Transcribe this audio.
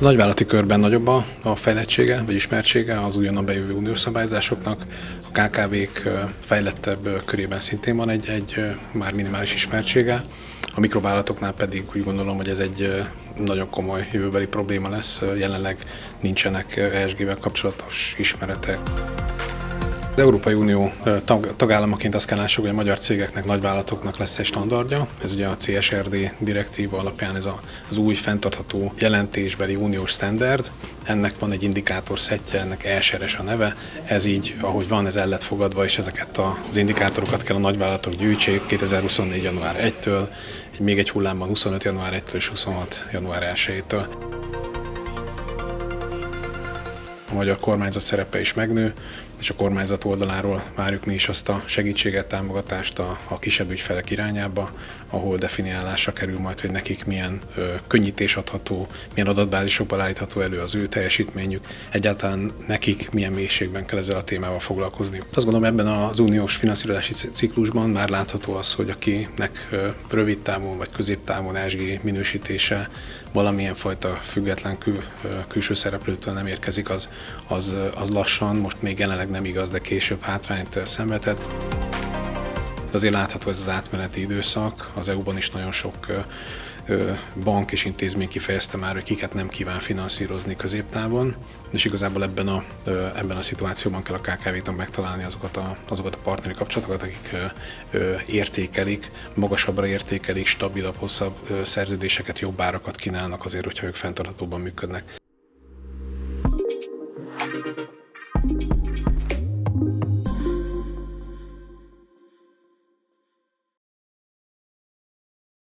A nagyvállalati körben nagyobb a fejlettsége vagy ismertsége az újonnan bejövő uniós szabályozásoknak. A KKV-k fejlettebb körében szintén van egy már minimális ismertsége. A mikrovállalatoknál pedig úgy gondolom, hogy ez egy nagyon komoly jövőbeli probléma lesz. Jelenleg nincsenek ESG-vel kapcsolatos ismeretek. Az Európai Unió tagállamaként azt kell lássuk, hogy a magyar cégeknek, nagyvállalatoknak lesz egy standardja. Ez ugye a CSRD direktíva alapján ez az új fenntartható jelentésbeli uniós standard. Ennek van egy indikátor szettje, ennek ESRS a neve. Ez így, ahogy van, ez el lett fogadva, és ezeket az indikátorokat kell a nagyvállalatok gyűjtsék 2024. január 1-től, még egy hullámban 25. január 1-től és 26. január 1-től. A magyar kormányzat szerepe is megnő, és a kormányzat oldaláról várjuk mi is azt a segítséget, támogatást a kisebb ügyfelek irányába, ahol definiálásra kerül majd, hogy nekik milyen könnyítés adható, milyen adatbázisokból állítható elő az ő teljesítményük, egyáltalán nekik milyen mélységben kell ezzel a témával foglalkozniuk. Azt gondolom, ebben az uniós finanszírozási ciklusban már látható az, hogy akinek rövid távon vagy középtávon ESG minősítése valamilyen fajta független külső szereplőtől nem érkezik, az lassan, most még jelenleg nem igaz, de később hátrányt szenvedhet. Azért látható ez az átmeneti időszak, az EU-ban is nagyon sok bank és intézmény kifejezte már, hogy kiket nem kíván finanszírozni középtávon, és igazából ebben a szituációban kell a KKV-knak megtalálni azokat a partneri kapcsolatokat, akik értékelik, magasabbra értékelik, stabilabb, hosszabb szerződéseket, jobb árakat kínálnak azért, hogyha ők fenntarthatóban működnek.